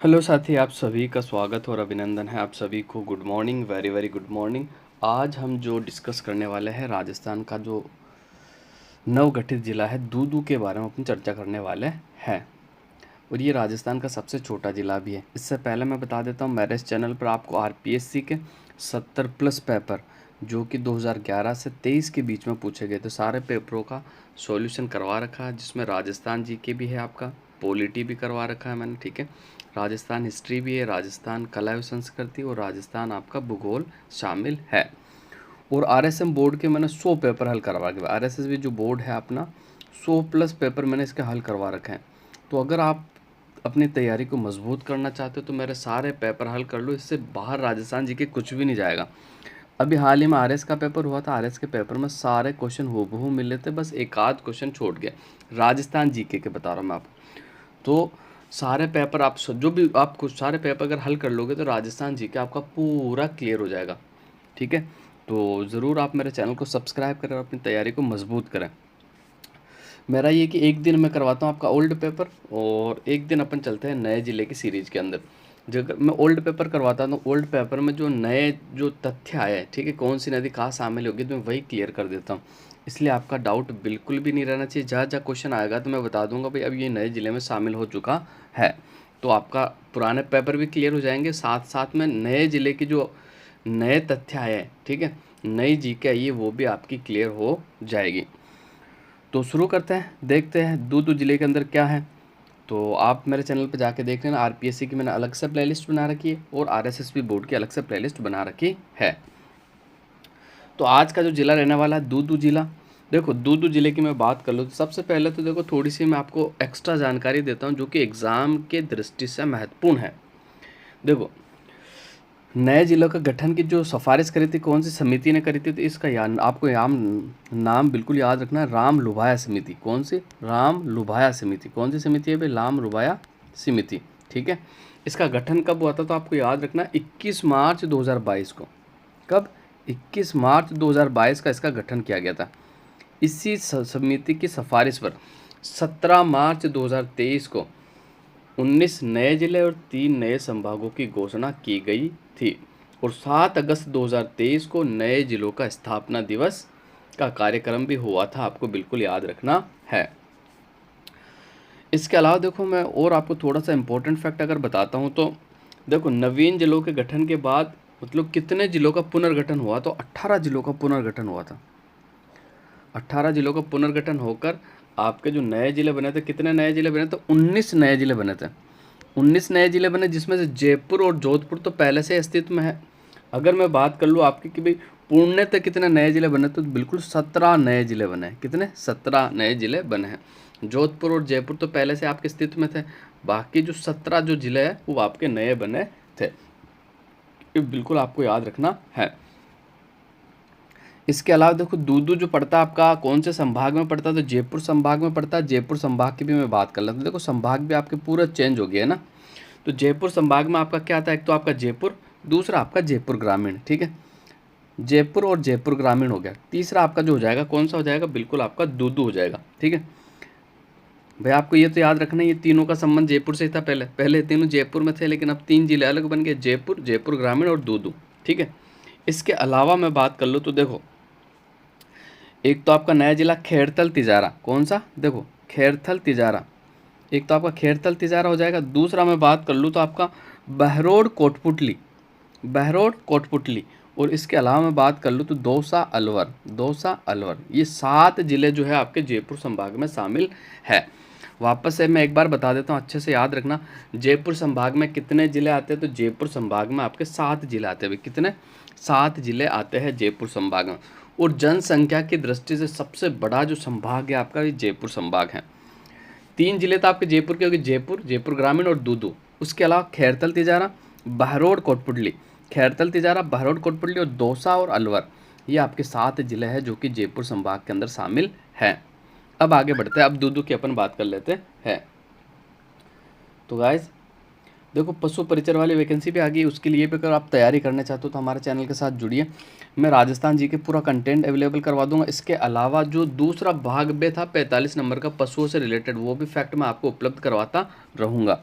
Hello साथी, आप सभी का स्वागत और अभिनंदन है। आप सभी को good morning, very very good morning. आज हम जो डिस्कस करने वाले हैं राजस्थान का जो नवगठित ज़िला है दूदू के बारे में अपनी चर्चा करने वाले हैं। और ये राजस्थान का सबसे छोटा ज़िला भी है। इससे पहले मैं बता देता हूँ, मेरे इस चैनल पर आपको आरपीएससी के 70 प्लस पेपर जो कि 2011 से 23 के बीच में पूछे गए, तो सारे पेपरों का सॉल्यूशन करवा रखा है, जिसमें राजस्थान जीके भी है, आपका पॉलिटी भी करवा रखा है मैंने, ठीक है। राजस्थान हिस्ट्री भी है, राजस्थान कला एवं संस्कृति और राजस्थान आपका भूगोल शामिल है। और आरएसएम बोर्ड के मैंने 100 पेपर हल करवा के, आरएसएस भी जो बोर्ड है अपना 100 प्लस पेपर मैंने इसके हल करवा रखे हैं। तो अगर आप अपनी तैयारी को मजबूत करना चाहते हो तो मेरे सारे पेपर हल कर लो, इससे बाहर राजस्थान जी के कुछ भी नहीं जाएगा। अभी हाल ही में आरएस का पेपर हुआ था, आरएस के पेपर में सारे क्वेश्चन हूबहू मिले थे, बस एक आध क्वेश्चन छूट गया। राजस्थान जीके के बता रहा हूँ मैं आपको। तो सारे पेपर आप जो भी आप कुछ सारे पेपर अगर हल कर लोगे तो राजस्थान जीके आपका पूरा क्लियर हो जाएगा, ठीक है। तो ज़रूर आप मेरे चैनल को सब्सक्राइब करें और अपनी तैयारी को मजबूत करें। मेरा ये कि एक दिन मैं करवाता हूँ आपका ओल्ड पेपर और एक दिन अपन चलते हैं नए ज़िले की सीरीज़ के अंदर। जब मैं ओल्ड पेपर करवाता हूँ तो ओल्ड पेपर में जो नए जो तथ्य आए हैं, ठीक है, कौन सी नदी कहाँ शामिल होगी, तो मैं वही क्लियर कर देता हूँ। इसलिए आपका डाउट बिल्कुल भी नहीं रहना चाहिए। जहाँ जहाँ क्वेश्चन आएगा तो मैं बता दूंगा भाई अब ये नए ज़िले में शामिल हो चुका है, तो आपका पुराने पेपर भी क्लियर हो जाएंगे, साथ साथ में नए ज़िले की जो नए तथ्य आए हैं, ठीक है, नई जीके आई है, वो भी आपकी क्लियर हो जाएगी। तो शुरू करते हैं, देखते हैं दूदू ज़िले के अंदर क्या है। तो आप मेरे चैनल पर जाके देख लेना, आरपीएससी की मैंने अलग से प्लेलिस्ट बना रखी है और आरएसएसबी बोर्ड की अलग से प्लेलिस्ट बना रखी है। तो आज का जो ज़िला रहने वाला है दूदू ज़िला। देखो दूदू ज़िले की मैं बात कर लूँ तो सबसे पहले तो देखो थोड़ी सी मैं आपको एक्स्ट्रा जानकारी देता हूँ जो कि एग्ज़ाम के दृष्टि से महत्वपूर्ण है। देखो, नए जिलों का गठन की जो सिफारिश करी थी, कौन सी समिति ने करी थी, तो इसका आपको नाम बिल्कुल याद रखना है, राम लुभाया समिति। कौन सी? राम लुभाया समिति। कौन सी समिति है भाई? राम लुभाया समिति, ठीक है। इसका गठन कब हुआ था तो आपको याद रखना है 21 मार्च 2022 को। कब? 21 मार्च 2022 का इसका गठन किया गया था। इसी समिति की सिफारिश पर 17 मार्च 2023 को 19 नए जिले और 3 नए संभागों की घोषणा की गई थी और 7 अगस्त 2023 को नए जिलों का स्थापना दिवस का कार्यक्रम भी हुआ था, आपको बिल्कुल याद रखना है। इसके अलावा देखो मैं और आपको थोड़ा सा इम्पोर्टेंट फैक्ट अगर बताता हूँ तो देखो, नवीन जिलों के गठन के बाद मतलब कितने जिलों का पुनर्गठन हुआ, तो 18 जिलों का पुनर्गठन हुआ था। 18 जिलों का पुनर्गठन होकर आपके जो नए जिले बने थे, कितने नए जिले बने थे? 19 नए जिले बने थे। 19 नए जिले बने, जिसमें से जयपुर और जोधपुर तो पहले से अस्तित्व में है। अगर मैं बात कर लूँ आपकी कि भाई पूर्णतः कितने नए जिले बने, तो बिल्कुल 17 नए जिले बने हैं। कितने? 17 नए जिले बने हैं। जोधपुर और जयपुर तो पहले से आपके अस्तित्व में थे, बाकी जो 17 जो जिले हैं वो आपके नए बने थे। ये बिल्कुल आपको याद रखना है। इसके अलावा देखो दूदू जो पड़ता है आपका कौन से संभाग में पड़ता है, तो जयपुर संभाग में पड़ता है। जयपुर संभाग की भी मैं बात कर लेता हूँ। देखो संभाग भी आपके पूरा चेंज हो गया है ना। तो जयपुर संभाग में आपका क्या आता है? एक तो आपका जयपुर, दूसरा आपका जयपुर ग्रामीण, ठीक है। जयपुर और जयपुर ग्रामीण हो गया। तीसरा आपका जो हो जाएगा कौन सा हो जाएगा? बिल्कुल आपका दूदू हो जाएगा, ठीक है। भाई आपको ये तो याद रखना है, ये तीनों का संबंध जयपुर से ही था। पहले पहले तीनों जयपुर में थे, लेकिन अब 3 जिले अलग बन गए, जयपुर, जयपुर ग्रामीण और दूदू, ठीक है। इसके अलावा मैं बात कर लूँ तो देखो, एक तो आपका नया जिला खैरथल तिजारा। कौन सा? देखो खैरथल तिजारा। एक तो आपका खैरथल तिजारा हो जाएगा। दूसरा मैं बात कर लूँ तो आपका बहरोड कोटपुतली, बहरोड कोटपुतली। और इसके अलावा मैं बात कर लूँ तो दौसा अलवर, दौसा अलवर। ये 7 जिले जो है आपके जयपुर संभाग में शामिल है। वापस से मैं एक बार बता देता हूँ, अच्छे से याद रखना। जयपुर संभाग में कितने ज़िले आते हैं, तो जयपुर संभाग में आपके 7 जिले आते हैं। कितने? 7 जिले आते हैं जयपुर संभाग में। और जनसंख्या की दृष्टि से सबसे बड़ा जो संभाग है आपका, ये जयपुर संभाग है। 3 जिले तो आपके जयपुर के हो गए, जयपुर, जयपुर ग्रामीण और दूदू। उसके अलावा खैरथल तिजारा, बहरोड कोटपुतली, खैरथल तिजारा, बहरोड कोटपुतली और दौसा और अलवर, ये आपके 7 जिले हैं जो कि जयपुर संभाग के अंदर शामिल हैं। अब आगे बढ़ते हैं, अब दूदू की अपन बात कर लेते हैं। तो गाइज देखो, पशु परिचर वाली वैकेंसी भी आ गई, उसके लिए भी अगर आप तैयारी करना चाहते हो तो हमारे चैनल के साथ जुड़िए। मैं राजस्थान जी के पूरा कंटेंट अवेलेबल करवा दूंगा। इसके अलावा जो दूसरा भाग बे था 45 नंबर का पशुओं से रिलेटेड, वो भी फैक्ट मैं आपको उपलब्ध करवाता रहूँगा।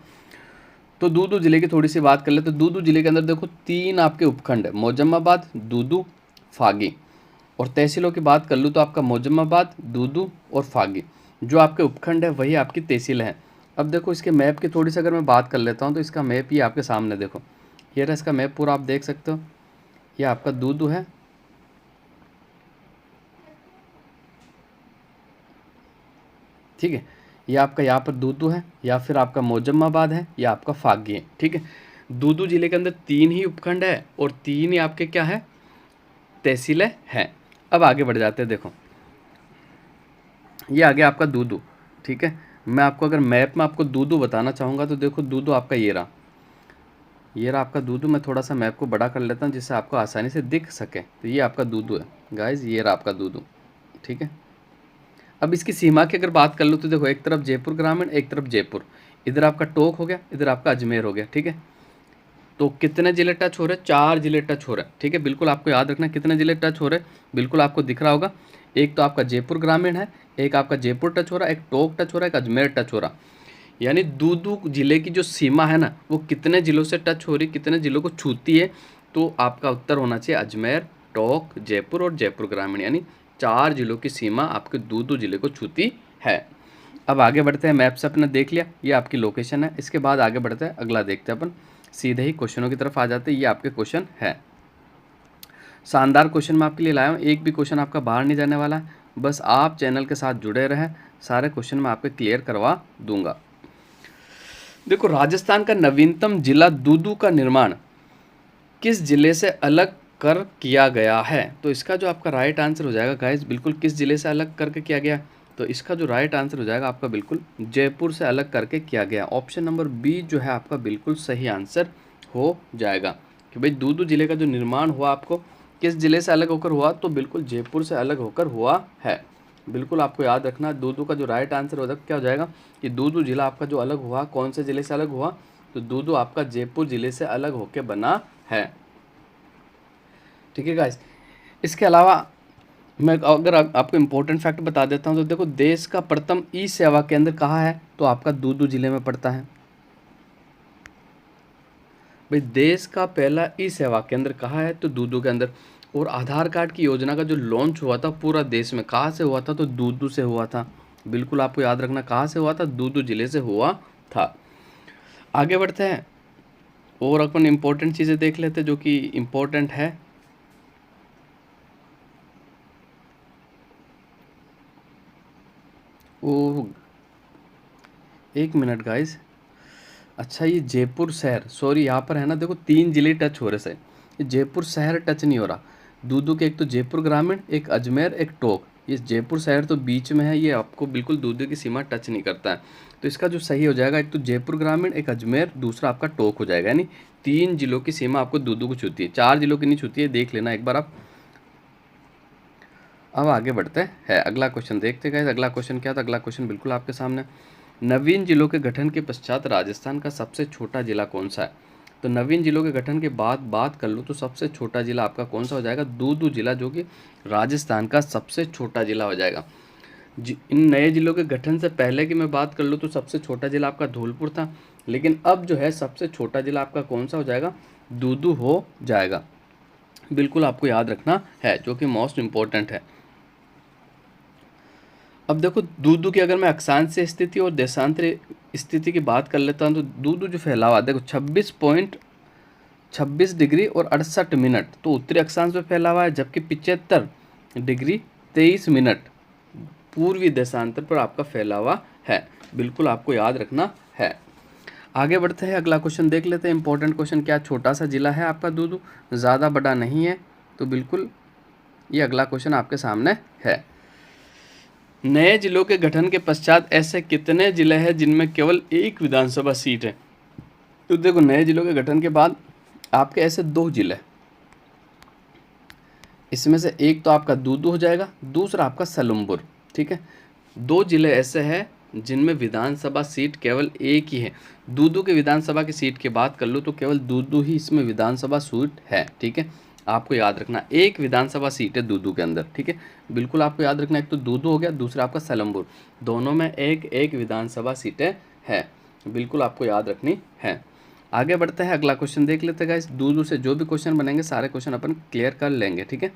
तो दूदू जिले की थोड़ी सी बात कर ले तो दूदू जिले के अंदर देखो 3 आपके उपखंड है, मोजम्माबाद, दूदू, फागी। और तहसीलों की बात कर लूँ तो आपका मोजम्माबाद, दूदू और फागी जो आपके उपखंड है वही आपकी तहसील है। अब देखो इसके मैप की थोड़ी सी अगर मैं बात कर लेता हूँ तो इसका मैप ये आपके सामने देखो, ये रहा इसका मैप पूरा, आप देख सकते हो। ये आपका दूदू है, ठीक है। ये आपका यहाँ पर दूदू है, या फिर आपका मोजम्माबाद है, या आपका फागी है, ठीक है। दूदू जिले के अंदर 3 ही उपखंड है और 3 ही आपके क्या है, तहसीलें हैं। अब आगे बढ़ जाते हैं। देखो ये आ गया आपका दूदू, ठीक है। मैं आपको अगर मैप में आपको दूदू बताना चाहूँगा तो देखो दूदू आपका ये रहा, ये रहा आपका दूदू। मैं थोड़ा सा मैप को बड़ा कर लेता हूँ जिससे आपको आसानी से दिख सके। तो ये आपका दूदू है गाइज, ये रहा आपका दूदू, ठीक है। अब इसकी सीमा की अगर बात कर लो तो देखो एक तरफ जयपुर ग्रामीण, एक तरफ जयपुर, इधर आपका टोंक हो गया, इधर आपका अजमेर हो गया, ठीक है। तो कितने जिले टच हो रहे हैं, 4 जिले टच हो रहे हैं, ठीक है। बिल्कुल आपको याद रखना कितने जिले टच हो रहे हैं, बिल्कुल आपको दिख रहा होगा। एक तो आपका जयपुर ग्रामीण है, एक आपका जयपुर टच हो रहा है, एक टोंक टच हो रहा है, एक अजमेर टच हो रहा। यानी दूदू जिले की जो सीमा है ना वो कितने जिलों से टच हो रही, कितने जिलों को छूती है। तो आपका उत्तर होना चाहिए अजमेर, टोंक, जयपुर और जयपुर ग्रामीण, यानी 4 जिलों की सीमा आपके दूदू जिले को छूती है। अब आगे बढ़ते हैं, मैप से अपने देख लिया, ये आपकी लोकेशन है। इसके बाद आगे बढ़ते हैं, अगला देखते हैं अपन, सीधे ही क्वेश्चनों की तरफ आ जाते हैं। ये आपके क्वेश्चन है, शानदार क्वेश्चन मैं आपके लिए लाया हूँ, एक भी क्वेश्चन आपका बाहर नहीं जाने वाला है। बस आप चैनल के साथ जुड़े रहें, सारे क्वेश्चन मैं आपके क्लियर करवा दूंगा। देखो राजस्थान का नवीनतम जिला दूदू का निर्माण किस जिले से अलग कर किया गया है। तो इसका जो आपका राइट आंसर हो जाएगा गाइस, बिल्कुल किस जिले से अलग करके किया गया, तो इसका जो राइट आंसर हो जाएगा आपका बिल्कुल जयपुर से अलग करके किया गया। ऑप्शन नंबर बी जो है आपका बिल्कुल सही आंसर हो जाएगा कि भाई दूदू जिले का जो निर्माण हुआ आपको किस जिले से अलग होकर हुआ, तो बिल्कुल जयपुर से अलग होकर हुआ है। बिल्कुल आपको याद रखना, दूदू का जो राइट आंसर होता क्या हो जाएगा कि दूदू जिला आपका जो अलग हुआ कौन से ज़िले से अलग हुआ, तो दूदू आपका जयपुर ज़िले से अलग होकर बना है, ठीक है गाइस। इसके अलावा मैं अगर आपको इम्पोर्टेंट फैक्ट बता देता हूँ तो देखो देश का प्रथम ई सेवा केंद्र कहाँ है, तो आपका दूदू जिले में पड़ता है। भाई देश का पहला ई सेवा केंद्र कहाँ है, तो दूदू के अंदर। और आधार कार्ड की योजना का जो लॉन्च हुआ था पूरा देश में, कहाँ से हुआ था, तो दूदू से हुआ था। बिल्कुल आपको याद रखना कहाँ से हुआ था, दूदू जिले से हुआ था। आगे बढ़ते हैं और अपन इम्पोर्टेंट चीज़ें देख लेते हैं जो कि इम्पोर्टेंट है। ओह एक मिनट गाइस, अच्छा ये जयपुर शहर, सॉरी यहाँ पर है ना देखो 3 जिले टच हो रहे से, ये जयपुर शहर टच नहीं हो रहा। दूदू के एक तो जयपुर ग्रामीण, एक अजमेर, एक टोंक, ये जयपुर शहर तो बीच में है, ये आपको बिल्कुल दूदू की सीमा टच नहीं करता है। तो इसका जो सही हो जाएगा एक तो जयपुर ग्रामीण, एक अजमेर, दूसरा आपका टोंक हो जाएगा। यानी 3 जिलों की सीमा आपको दूदू को छूती है, 4 जिलों की नहीं छूती है, देख लेना एक बार आप। अब आगे बढ़ते हैं, अगला क्वेश्चन देखते गए। अगला क्वेश्चन क्या था, अगला क्वेश्चन बिल्कुल आपके सामने, नवीन जिलों के गठन के पश्चात राजस्थान का सबसे छोटा जिला कौन सा है। तो नवीन जिलों के गठन के बाद बात कर लूँ तो सबसे छोटा जिला आपका कौन सा हो जाएगा, दूदू जिला, जो कि राजस्थान का सबसे छोटा जिला हो जाएगा। इन नए जिलों के गठन से पहले की मैं बात कर लूँ तो सबसे छोटा जिला आपका धौलपुर था, लेकिन अब जो है सबसे छोटा जिला आपका कौन सा हो जाएगा, दूदू हो जाएगा। बिल्कुल आपको याद रखना है, जो कि मोस्ट इम्पोर्टेंट है। अब देखो दूदू की अगर मैं अक्षांश स्थिति और देशांतर स्थिति की बात कर लेता हूँ तो दूदू जो फैलावा देखो 26 डिग्री और 68 मिनट तो उत्तरी अक्षांश में फैला हुआ है, जबकि 75 डिग्री 23 मिनट पूर्वी देशांतर पर आपका फैला हुआ है। बिल्कुल आपको याद रखना है। आगे बढ़ते हैं, अगला क्वेश्चन देख लेते हैं। इंपॉर्टेंट क्वेश्चन, क्या छोटा सा जिला है आपका दूदू, ज़्यादा बड़ा नहीं है, तो बिल्कुल ये अगला क्वेश्चन आपके सामने है। नए जिलों के गठन के पश्चात ऐसे कितने जिले हैं जिनमें केवल एक विधानसभा सीट है। तो देखो नए जिलों के गठन के बाद आपके ऐसे 2 जिले, इसमें से एक तो आपका दूदू हो जाएगा, दूसरा आपका सलुमपुर, ठीक है। 2 जिले ऐसे हैं जिनमें विधानसभा सीट केवल एक ही है। दूदू के विधानसभा की सीट की बात कर लो तो केवल दूदू ही इसमें विधानसभा सीट है, ठीक है। आपको याद रखना एक विधानसभा सीट है दूदू के अंदर, ठीक है। बिल्कुल आपको याद रखना, एक तो दूदू हो गया, दूसरा आपका सलमपुर, दोनों में एक एक विधानसभा सीटें हैं। बिल्कुल आपको याद रखनी है। आगे बढ़ते हैं, अगला क्वेश्चन देख लेते हैं गाइस। दूर दूर से जो भी क्वेश्चन बनेंगे सारे क्वेश्चन अपन क्लियर कर लेंगे, ठीक है।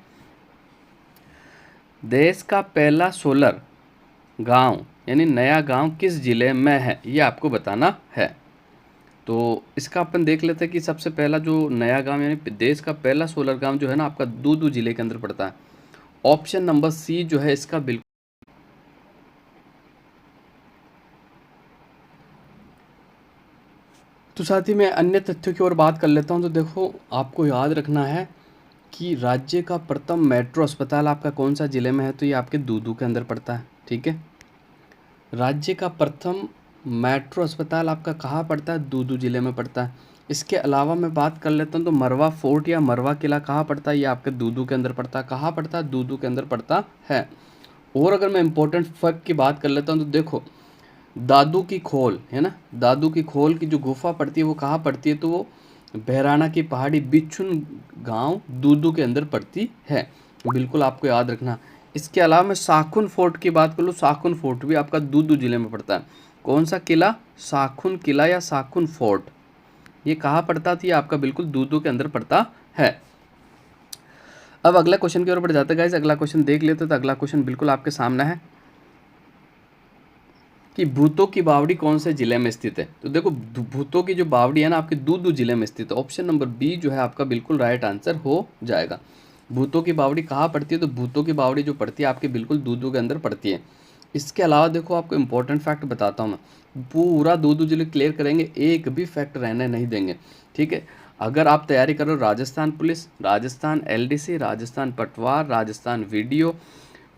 देश का पहला सोलर गांव यानी नया गांव किस जिले में है, ये आपको बताना है। तो इसका अपन देख लेते हैं कि सबसे पहला जो नया गांव यानी देश का पहला सोलर गांव जो है ना आपका दूदू जिले के अंदर पड़ता है। ऑप्शन नंबर सी जो है इसका बिल्कुल। तो साथ ही मैं अन्य तथ्यों की ओर बात कर लेता हूं। तो देखो, आपको याद रखना है कि राज्य का प्रथम मेट्रो अस्पताल आपका कौन सा जिले में है, तो ये आपके दूदू के अंदर पड़ता है, ठीक है। राज्य का प्रथम मेट्रो अस्पताल आपका कहाँ पड़ता है, दूदू जिले में पड़ता है। इसके अलावा मैं बात कर लेता हूँ तो मरवा फोर्ट या मरवा किला कहाँ पड़ता है, ये आपके दूदू के अंदर पड़ता है। कहाँ पड़ता है, दूदू के अंदर पड़ता है। और अगर मैं इंपॉर्टेंट फैक्ट की बात कर लेता हूँ तो देखो, दादू की खोल है ना, दादू की खोल की जो गुफा पड़ती है वो कहाँ पड़ती है, तो वो बहराना की पहाड़ी बिच्छुन गांव दूदू के अंदर पड़ती है। बिल्कुल आपको याद रखना। इसके अलावा मैं साखुन फोर्ट की बात कर लूँ, साखुन फोर्ट भी आपका दूदू जिले में पड़ता है। कौन सा किला, साखुन किला या साखुन फोर्ट, ये कहाँ पड़ता था, ये आपका बिल्कुल दूदू के अंदर पड़ता है। अब अगला क्वेश्चन की ओर बढ़ जाते हैं गाइस। अगला क्वेश्चन देख लेते हैं। तो अगला क्वेश्चन बिल्कुल आपके सामने है कि भूतों की बावड़ी कौन से जिले में स्थित है। तो देखो, भूतों की जो बावड़ी है ना आपके दूदू जिले में स्थित है। ऑप्शन नंबर बी जो है आपका बिल्कुल राइट आंसर हो जाएगा। भूतों की बावड़ी कहाँ पड़ती है, तो भूतों की बावड़ी जो पड़ती है आपके बिल्कुल दूदू के अंदर पड़ती है। इसके अलावा देखो, आपको इंपॉर्टेंट फैक्ट बताता हूँ मैं, पूरा दूदू जिले क्लियर करेंगे, एक भी फैक्ट रहने नहीं देंगे, ठीक है। अगर आप तैयारी करो राजस्थान पुलिस, राजस्थान एलडीसी, राजस्थान पटवार, राजस्थान वीडियो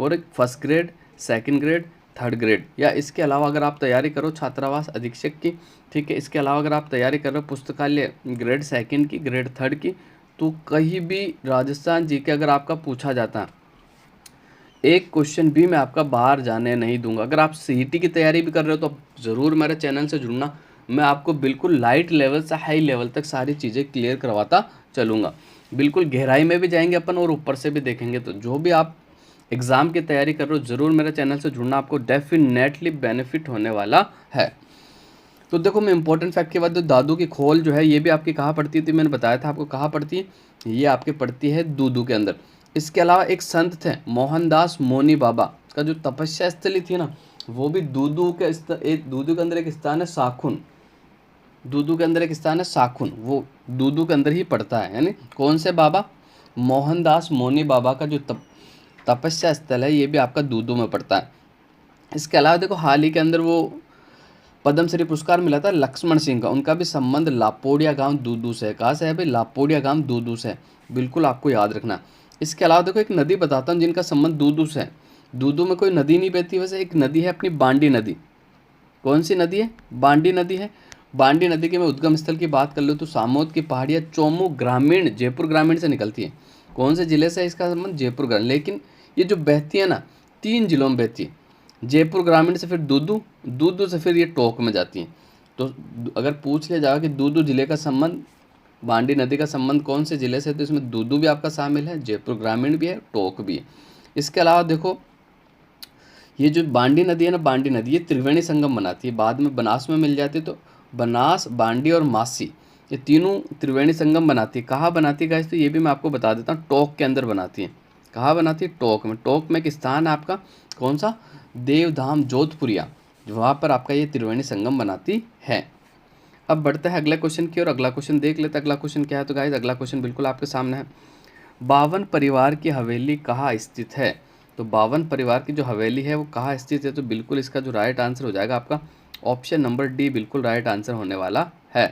और एक first grade, second grade, third grade, या इसके अलावा अगर आप तैयारी करो छात्रावास अधीक्षक की, ठीक है, इसके अलावा अगर आप तैयारी कर रहे हो पुस्तकालय ग्रेड सेकंड की, ग्रेड थर्ड की, तो कहीं भी राजस्थान जीके अगर आपका पूछा जाता है, एक क्वेश्चन भी मैं आपका बाहर जाने नहीं दूंगा। अगर आप सीईटी की तैयारी भी कर रहे हो तो ज़रूर मेरे चैनल से जुड़ना, मैं आपको बिल्कुल लाइट लेवल से हाई लेवल तक सारी चीज़ें क्लियर करवाता चलूँगा। बिल्कुल गहराई में भी जाएंगे अपन और ऊपर से भी देखेंगे। तो जो भी आप एग्ज़ाम की तैयारी कर रहे हो ज़रूर मेरे चैनल से जुड़ना, आपको डेफिनेटली बेनिफिट होने वाला है। तो देखो, मैं इंपॉर्टेंट फैक्ट के बाद दादू की खोल जो है ये भी आपकी कहाँ पड़ती थी, मैंने बताया था आपको कहाँ पड़ती है, ये आपके पड़ती है दूदू के अंदर। इसके अलावा एक संत थे मोहनदास मोनी बाबा का जो तपस्या स्थली थी ना, वो भी दूदू के दूदू के अंदर एक स्थान है साखुन, दूदू के अंदर एक स्थान है साखुन, वो दूदू के अंदर ही पड़ता है। यानी कौन से बाबा, मोहनदास मोनी बाबा का जो तपस्या स्थल है ये भी आपका दूदू में पड़ता है। इसके अलावा देखो, हाल ही के अंदर वो पद्मश्री पुरस्कार मिला था लक्ष्मण सिंह का, उनका भी संबंध लापोड़िया गांव दूदू से है। कहाँ से है भाई, लापोड़िया गांव दूदू से है, बिल्कुल आपको याद रखना। इसके अलावा देखो, एक नदी बताता हूँ जिनका संबंध दूदू से है। दूदू में कोई नदी नहीं बहती, वैसे एक नदी है अपनी बांडी नदी। कौन सी नदी है, बांडी नदी है। बांडी नदी के मैं उद्गम स्थल की बात कर लूँ तो सामोद की पहाड़ियाँ चोमू ग्रामीण, जयपुर ग्रामीण से निकलती है। कौन से जिले से है इसका संबंध, जयपुर ग्रामीण। लेकिन ये जो बहती है ना 3 जिलों में बहती है, जयपुर ग्रामीण से फिर दूदू, दूदू से फिर ये टोंक में जाती हैं। तो अगर पूछ लिया जाएगा कि दूदू जिले का संबंध, बांडी नदी का संबंध कौन से जिले से है, तो इसमें दूदू भी आपका शामिल है, जयपुर ग्रामीण भी है, टोंक भी है। इसके अलावा देखो, ये जो बांडी नदी है ना, बांडी नदी ये त्रिवेणी संगम बनाती है, बाद में बनास में मिल जाती है। तो बनास, बांडी और मासी ये तीनों त्रिवेणी संगम बनाती है। कहाँ बनाती है गाइस, तो ये भी मैं आपको बता देता हूँ, टोंक के अंदर बनाती है। कहाँ बनाती है, टोंक में। टोंक में एक स्थान है आपका, कौन सा, देवधाम जोधपुरिया, वहाँ पर आपका ये त्रिवेणी संगम बनाती है। अब बढ़ते हैं अगले क्वेश्चन की और अगला क्वेश्चन देख लेते हैं। अगला क्वेश्चन क्या है, तो गाइस अगला क्वेश्चन बिल्कुल आपके सामने है। 52 परिवार की हवेली कहाँ स्थित है। तो 52 परिवार की जो हवेली है वो कहाँ स्थित है, तो बिल्कुल इसका जो राइट आंसर हो जाएगा आपका ऑप्शन नंबर डी बिल्कुल राइट आंसर होने वाला है।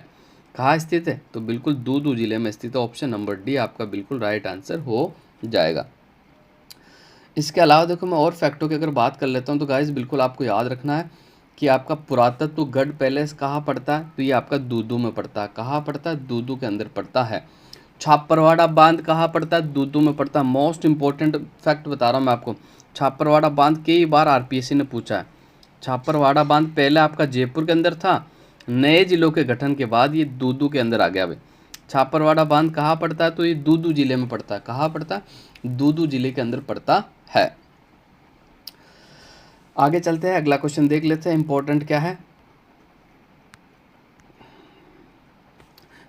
कहाँ स्थित है, तो बिल्कुल दूदू जिले में स्थित है। ऑप्शन नंबर डी आपका बिल्कुल राइट आंसर हो जाएगा। इसके अलावा देखो, मैं और फैक्टों की अगर बात कर लेता हूँ तो गाइस बिल्कुल आपको याद रखना है कि आपका पुरातत्व गढ़ पैलेस कहाँ पड़ता है, तो ये आपका दूदू में पड़ता है। कहाँ पड़ता है, दूदू के अंदर पड़ता है। छापरवाड़ा बांध कहाँ पड़ता है, दूदू में पड़ता है। मोस्ट इंपॉर्टेंट फैक्ट बता रहा हूँ मैं आपको, छापरवाड़ा बांध कई बार आरपीएससी ने पूछा है। छापरवाड़ा बांध पहले आपका जयपुर के अंदर था, नए जिलों के गठन के बाद ये दूदू के अंदर आ गया भाई। छापरवाड़ा बांध कहाँ पड़ता है, तो ये दूदू जिले में पड़ता है। कहाँ पड़ता है, दूदू जिले के अंदर पड़ता है। आगे चलते हैं, अगला क्वेश्चन देख लेते हैं इंपॉर्टेंट क्या है।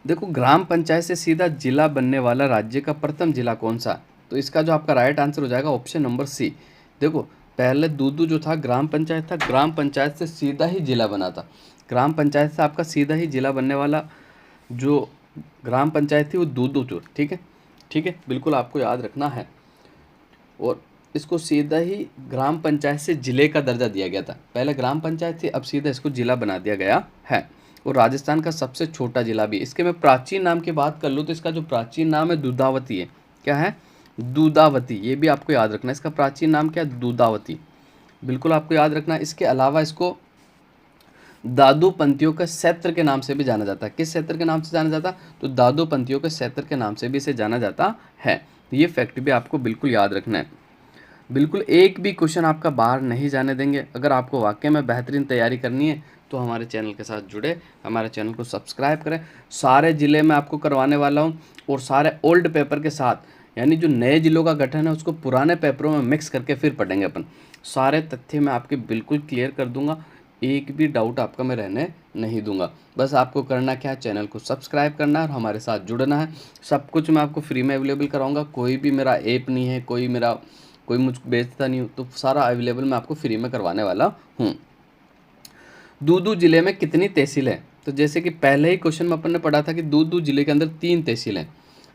देखो, ग्राम पंचायत से सीधा जिला बनने वाला राज्य का प्रथम जिला कौन सा? तो इसका जो आपका राइट आंसर हो जाएगा ऑप्शन नंबर सी। देखो, पहले दूदू जो था ग्राम पंचायत था, ग्राम पंचायत से सीधा ही जिला बना था। ग्राम पंचायत से आपका सीधा ही जिला बनने वाला जो ग्राम पंचायत थी वो दूदू थी। ठीक है, ठीक है, बिल्कुल आपको याद रखना है। और इसको सीधा ही ग्राम पंचायत से जिले का दर्जा दिया गया था। पहले ग्राम पंचायत थी, अब सीधा इसको जिला बना दिया गया है। और राजस्थान का सबसे छोटा जिला भी। इसके मैं प्राचीन नाम की बात कर लूँ तो इसका जो प्राचीन नाम है दूधावती है। क्या है? दूधावती। ये भी आपको याद रखना है, इसका प्राचीन नाम क्या है? दूधावती। बिल्कुल आपको याद रखना है। इसके अलावा इसको दादू पंथियों के क्षेत्र के नाम से भी जाना जाता है। किस क्षेत्र के नाम से जाना जाता है? तो दादू पंथियों के क्षेत्र के नाम से भी इसे जाना जाता है। तो ये फैक्ट भी आपको बिल्कुल याद रखना है। बिल्कुल एक भी क्वेश्चन आपका बाहर नहीं जाने देंगे। अगर आपको वाकई में बेहतरीन तैयारी करनी है तो हमारे चैनल के साथ जुड़े, हमारे चैनल को सब्सक्राइब करें। सारे ज़िले में आपको करवाने वाला हूँ और सारे ओल्ड पेपर के साथ, यानी जो नए ज़िलों का गठन है उसको पुराने पेपरों में मिक्स करके फिर पढ़ेंगे अपन। सारे तथ्य मैं आपके बिल्कुल क्लियर कर दूंगा, एक भी डाउट आपका मैं रहने नहीं दूंगा। बस आपको करना क्या है, चैनल को सब्सक्राइब करना है और हमारे साथ जुड़ना है। सब कुछ मैं आपको फ्री में अवेलेबल कराऊंगा। कोई भी मेरा ऐप नहीं है, कोई मुझ बेचता नहीं हूँ, तो सारा अवेलेबल मैं आपको फ्री में करवाने वाला हूँ। दूदू जिले में कितनी तहसील है? तो जैसे कि पहले ही क्वेश्चन में अपन ने पढ़ा था कि दूदू जिले के अंदर 3 तहसील हैं।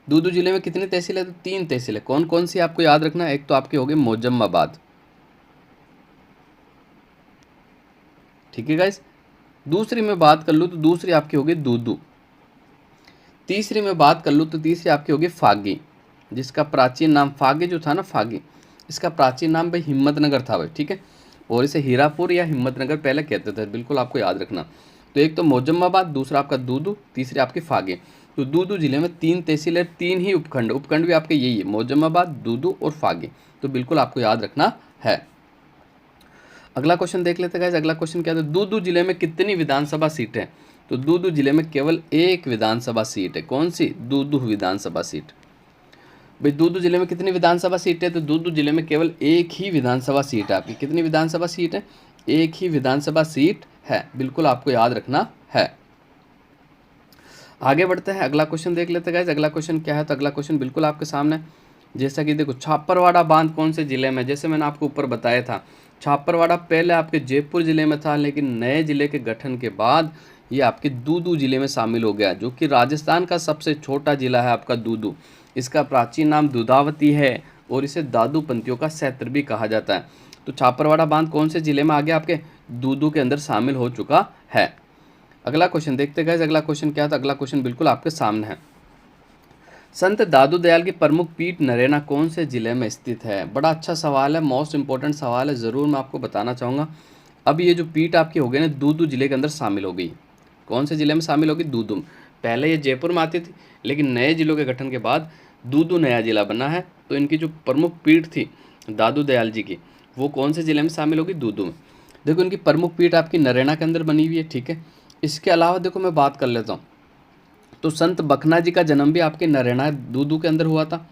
दूदू जिले में कितनी तहसील है? तो 3 तहसील है। कौन कौन सी आपको याद रखना है? एक तो आपकी होगी मोजम्माबाद, ठीक है गाइस। दूसरी में बात कर लूँ तो दूसरी आपकी होगी दूदू। तीसरी में बात कर लूँ तो तीसरी आपकी होगी फागी, जिसका प्राचीन नाम फागी जो था ना, फागी, इसका प्राचीन नाम भाई हिम्मतनगर था भाई। ठीक है, और इसे हीरापुर या हिम्मतनगर पहले कहते थे। बिल्कुल आपको याद रखना। तो एक तो मोजम्माबाद, दूसरा आपका दूदू, तीसरी आपकी फागी। तो दूदू जिले में 3 तहसील है, 3 ही उपखंड। उपखंड भी आपके यही है, मोजम्माबाद, दूदू और फागी। तो बिल्कुल आपको याद रखना है। अगला क्वेश्चन देख लेते हैं। अगला क्वेश्चन क्या है? दूदू जिले में कितनी विधानसभा सीटें हैं? तो दूदू जिले में केवल एक विधानसभा सीट है। कौन सी? दूदू विधानसभा सीट। भाई दूदू जिले में कितनी विधानसभा सीट है? तो दूदू जिले में केवल एक ही विधानसभा सीट है आपकी। कितनी विधानसभा सीट है? एक ही विधानसभा सीट है। बिल्कुल आपको याद रखना है। आगे बढ़ते हैं, अगला क्वेश्चन देख लेते हैं गाइस। अगला क्वेश्चन क्या है? तो अगला क्वेश्चन बिल्कुल आपके सामने, जैसा कि देखो, छापरवाड़ा बांध कौन से जिले में? जैसे मैंने आपको ऊपर बताया था, छापरवाड़ा पहले आपके जयपुर जिले में था, लेकिन नए जिले के गठन के बाद ये आपके दूदू जिले में शामिल हो गया, जो कि राजस्थान का सबसे छोटा जिला है आपका दूदू। इसका प्राचीन नाम दूधावती है और इसे दादू पंथियों का क्षेत्र भी कहा जाता है। तो छापरवाड़ा बांध कौन से जिले में आ गया? आपके दूदू के अंदर शामिल हो चुका है। अगला क्वेश्चन देखते हैं। अगला क्वेश्चन क्या था? अगला क्वेश्चन बिल्कुल आपके सामने है। संत दादू दयाल की प्रमुख पीठ नरेना कौन से जिले में स्थित है? बड़ा अच्छा सवाल है, मोस्ट इंपॉर्टेंट सवाल है, ज़रूर मैं आपको बताना चाहूँगा। अब ये जो पीठ आपकी हो गई ना, दूदू जिले के अंदर शामिल हो गई। कौन से जिले में शामिल होगी? दूदू में। पहले ये जयपुर में आती थी, लेकिन नए जिलों के गठन के बाद दूदू नया जिला बना है। तो इनकी जो प्रमुख पीठ थी दादू दयाल जी की, वो कौन से जिले में शामिल होगी? दूदू में। देखो, इनकी प्रमुख पीठ आपकी नरेना के अंदर बनी हुई है। ठीक है, इसके अलावा देखो मैं बात कर लेता हूँ, तो संत बखना जी का जन्म भी आपके नरेना दूदू के अंदर हुआ था।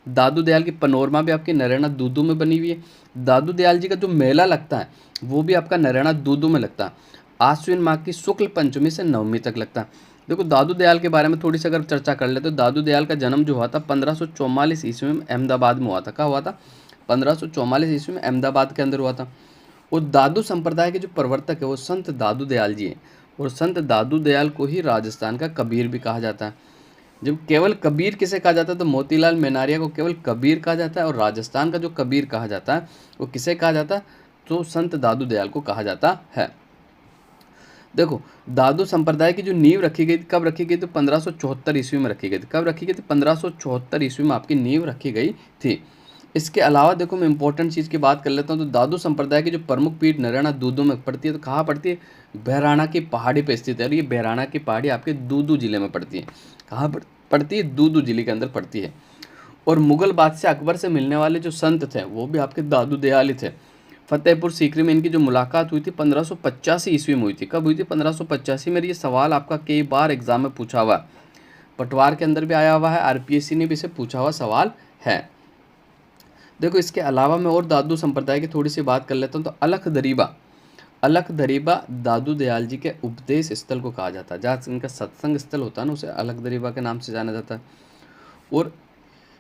दादू दयाल की पनोरमा भी आपकी नरेना दूदू में बनी हुई है। दादू दयाल जी का जो मेला लगता है वो भी आपका नरेना दूदू में लगता है। आश्विन माह की शुक्ल पंचमी से नवमी तक लगता है। देखो, दादू दयाल के बारे में थोड़ी सी अगर चर्चा कर ले तो दादू दयाल का जन्म जो हुआ था 1544 ईस्वी में अहमदाबाद में हुआ था। कहाँ हुआ था? 1544 ईस्वी में अहमदाबाद के अंदर हुआ था। और दादू संप्रदाय के जो प्रवर्तक है वो संत दादू दयाल जी हैं। और संत दादू दयाल को ही राजस्थान का कबीर भी कहा जाता है। जब केवल कबीर किसे कहा जाता है? तो मोतीलाल मेनारिया को केवल कबीर कहा जाता है। और राजस्थान का जो कबीर कहा जाता है वो किसे कहा जाता है? तो संत दादू दयाल को कहा जाता है। देखो, दादू संप्रदाय की जो नींव रखी गई थी, कब रखी गई? तो 1574 ईस्वी में रखी गई थी। कब रखी गई थी? 1574 ईस्वी में आपकी नींव रखी गई थी। इसके अलावा देखो, मैं इंपॉर्टेंट चीज़ की बात कर लेता हूँ। तो दादू संप्रदाय की जो प्रमुख पीठ नरेना दूदू में पड़ती है। तो कहाँ पड़ती है? बहराणा की पहाड़ी पे स्थित है। और ये बहराणा की पहाड़ी आपके दूदू जिले में पड़ती है। कहाँ पड़ती है? दूदू जिले के अंदर पड़ती है। और मुगल बादशाह अकबर से मिलने वाले जो संत थे वो भी आपके दादू दयाल ही थे। फतेहपुर सीकरी में इनकी जो मुलाकात हुई थी 1585 ईस्वी में हुई थी। कब हुई थी? 1585 में। ये सवाल आपका कई बार एग्जाम में पूछा हुआ है, पटवार के अंदर भी आया हुआ है, आरपीएससी ने भी इसे पूछा हुआ सवाल है। देखो, इसके अलावा मैं और दादू संप्रदाय की थोड़ी सी बात कर लेता हूँ। तो अलख दरीबा, अलकदरीबा दादू दयाल जी के उपदेश स्थल को कहा जाता है। जहाँ इनका सत्संग स्थल होता है ना, उसे अलकदरीबा के नाम से जाना जाता है। और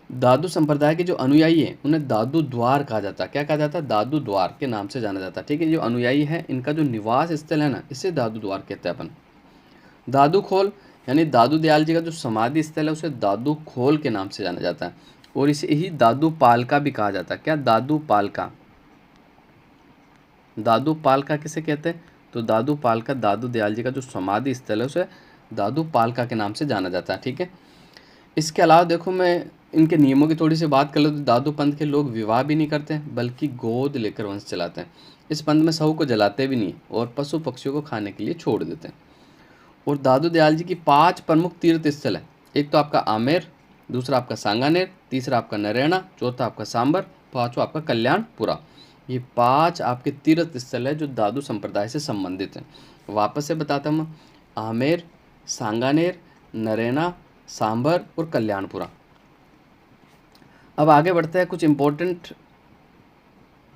दादू संप्रदाय के जो अनुयायी हैं उन्हें दादू द्वार कहा जाता है। क्या कहा जाता है? दादू द्वार के नाम से जाना जाता है। ठीक है, जो अनुयायी हैं इनका जो निवास स्थल है ना, इसे दादू द्वार कहते हैं अपन। दादू खोल यानी दादू दयाल जी का जो समाधि स्थल है उसे दादू खोल के नाम से जाना जाता है। और इसे ही दादू पालका भी कहा जाता है। क्या? दादू पालका। दादू पालका किसे कहते हैं? तो दादू पालका दादू दयाल जी का जो समाधि स्थल है उसे दादू पालका के नाम से जाना जाता है। ठीक है, इसके अलावा देखो मैं इनके नियमों की थोड़ी सी बात कर लो तो दादू पंथ के लोग विवाह भी नहीं करते बल्कि गोद लेकर वंश चलाते हैं। इस पंथ में सहू को जलाते भी नहीं और पशु पक्षियों को खाने के लिए छोड़ देते हैं। और दादू दयाल जी की 5 प्रमुख तीर्थ स्थल है। एक तो आपका आमेर, दूसरा आपका सांगानेर, तीसरा आपका नरैना, चौथा आपका सांबर, पाँचवा आपका कल्याणपुरा। ये 5 आपके तीर्थ स्थल है जो दादू संप्रदाय से संबंधित हैं। वापस से बताता हूँ, आमेर, सांगानेर, नरैना, सांबर और कल्याणपुरा। अब आगे बढ़ते हैं कुछ इंपॉर्टेंट,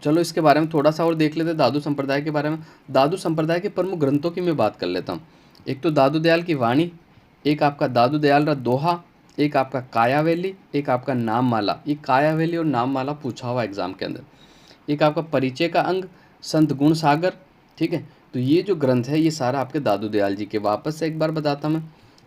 चलो इसके बारे में थोड़ा सा और देख लेते हैं दादू संप्रदाय के बारे में। दादू संप्रदाय के प्रमुख ग्रंथों की मैं बात कर लेता हूँ। एक तो दादू दयाल की वाणी, एक आपका दादू दयाल का दोहा, एक आपका कायावली, एक आपका नाममाला। ये कायावली और नाममाला पूछा हुआ एग्जाम के अंदर। एक आपका परिचय का अंग, संत गुण सागर। ठीक है, तो ये जो ग्रंथ है ये सारा आपके दादू दयाल जी के। वापस से एक बार बताता मैं,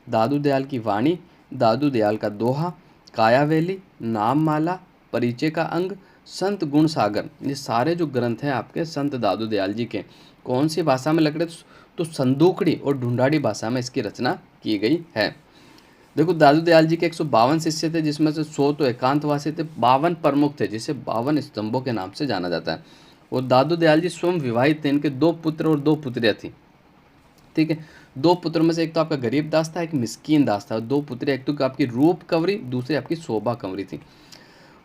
दादू दयाल की वाणी, दादू दयाल का दोहा, कायावली, नाममाला, परिचय का अंग, संत गुण सागर, ये सारे जो ग्रंथ हैं आपके संत दादू दयाल जी के। कौन सी भाषा में लिख रहे? तो संदूकड़ी और ढूंढाड़ी भाषा में इसकी रचना की गई है। देखो दादू दयाल जी के 152 शिष्य थे जिसमें से 100 तो एकांतवासी थे, 52 प्रमुख थे जिसे 52 स्तंभों के नाम से जाना जाता है। और दादू दयाल जी स्वयं विवाहित थे, इनके 2 पुत्र और 2 पुत्रियां थी। ठीक है, 2 पुत्रों में से एक तो आपका गरीब दास था, एक मिस्कीन दास था। 2 पुत्रियां, एक तो आपकी रूप कंवरी, दूसरी आपकी शोभा कंवरी थी।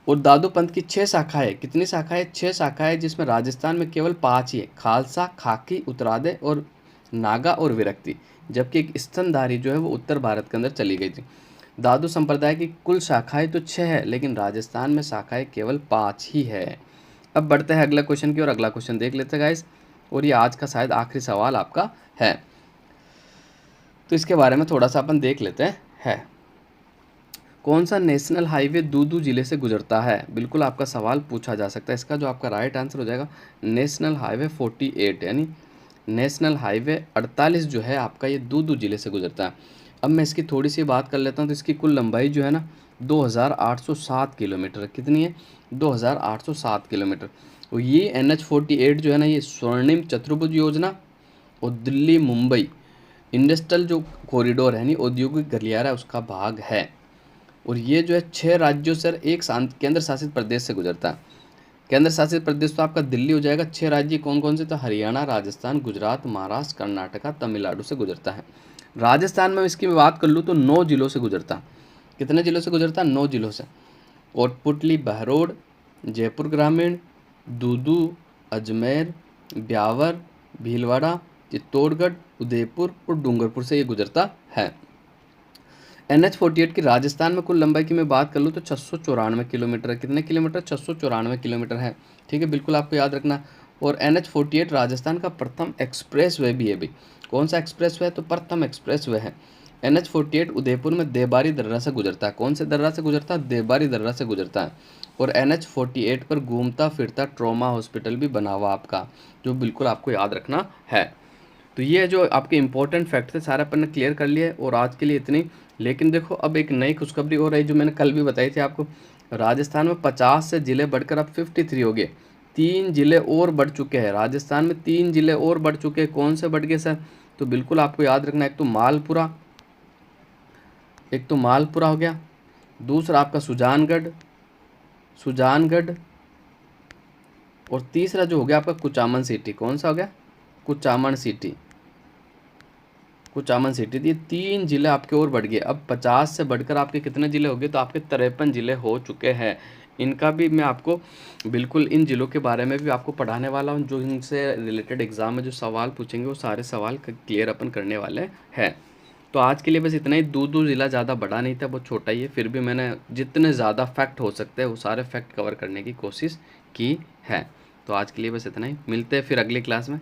और दादू पंथ की 6 शाखाएं। कितनी शाखाएं? 6 शाखाएं, जिसमें राजस्थान में केवल 5 ही है, खालसा, खाकी, उत्तरादय और नागा और विरक्ति। जबकि एक स्तनधारी जो है वो उत्तर भारत के अंदर चली गई थी। दादू संप्रदाय की कुल शाखाएं तो 6 है, लेकिन राजस्थान में शाखाएं केवल 5 ही है। अब बढ़ते हैं अगला क्वेश्चन की और अगला क्वेश्चन देख लेते हैं गाइस। और ये आज का शायद आखिरी सवाल आपका है, तो इसके बारे में थोड़ा सा अपन देख लेते हैं। कौन सा नेशनल हाईवे दूदू जिले से गुजरता है? बिल्कुल आपका सवाल पूछा जा सकता है। इसका जो आपका राइट आंसर हो जाएगा नेशनल हाईवे 48, यानी नेशनल हाईवे 48 जो है आपका ये दूदू जिले से गुजरता है। अब मैं इसकी थोड़ी सी बात कर लेता हूँ। तो इसकी कुल लंबाई जो है ना 2807 किलोमीटर। कितनी है? 2807 किलोमीटर। और ये NH48 जो है ना, ये स्वर्णिम चतुर्भुज योजना और दिल्ली मुंबई इंडस्ट्रियल जो कॉरिडोर है, यानी औद्योगिक गलियारा, उसका भाग है। और ये जो है 6 राज्यों से एक केंद्र शासित प्रदेश से गुजरता है। केंद्र शासित प्रदेश तो आपका दिल्ली हो जाएगा। 6 राज्य कौन कौन से? तो हरियाणा, राजस्थान, गुजरात, महाराष्ट्र, कर्नाटका, तमिलनाडु से गुजरता है। राजस्थान में इसकी बात कर लूँ तो 9 जिलों से गुजरता है। कितने जिलों से गुजरता है? 9 जिलों से। कोटपुतली, बहरोड, जयपुर ग्रामीण, दूदू, अजमेर, ब्यावर, भीलवाड़ा, चित्तौड़गढ़, उदयपुर और डूंगरपुर से ये गुजरता है। NH48 की राजस्थान में कुल लंबाई की मैं बात कर लूँ तो 694 किलोमीटर है। कितने किलोमीटर? 694 किलोमीटर है। ठीक है, बिल्कुल आपको याद रखना। और NH48 राजस्थान का प्रथम एक्सप्रेस वे भी है भाई। कौन सा एक्सप्रेस वे है? तो प्रथम एक्सप्रेस वे है। NH48 उदयपुर में देबारी दर्रा से गुजरता है। कौन से दर्रा से गुजरता है? देबारी दर्रा से गुजरता है। और NH48 पर घूमता फिरता ट्रॉमा हॉस्पिटल भी बना हुआ आपका, जो बिल्कुल आपको याद रखना है। तो ये जो आपके इंपॉर्टेंट फैक्ट थे सारे अपन ने क्लियर कर लिए। और आज के लिए इतनी। लेकिन देखो अब एक नई खुशखबरी हो रही जो मैंने कल भी बताई थी आपको। राजस्थान में 50 से ज़िले बढ़कर अब 53 हो गए। 3 ज़िले और बढ़ चुके हैं। राजस्थान में 3 ज़िले और बढ़ चुके हैं। कौन से बढ़ गए सर? तो बिल्कुल आपको याद रखना, एक तो मालपुरा हो गया, दूसरा आपका सुजानगढ़ और तीसरा जो हो गया आपका कुचामन सिटी। कौन सा हो गया? कुचामन सिटी। ये 3 जिले आपके और बढ़ गए। अब 50 से बढ़कर आपके कितने ज़िले हो गए? तो आपके 53 ज़िले हो चुके हैं। इनका भी मैं आपको बिल्कुल इन ज़िलों के बारे में भी आपको पढ़ाने वाला हूँ। जो इनसे रिलेटेड एग्ज़ाम में जो सवाल पूछेंगे वो सारे सवाल क्लियर अपन करने वाले हैं। तो आज के लिए बस इतना ही। दूदू ज़िला ज़्यादा बड़ा नहीं था, बहुत छोटा ही है। फिर भी मैंने जितने ज़्यादा फैक्ट हो सकते हैं वो सारे फैक्ट कवर करने की कोशिश की है। तो आज के लिए बस इतना ही। मिलते हैं फिर अगली क्लास में।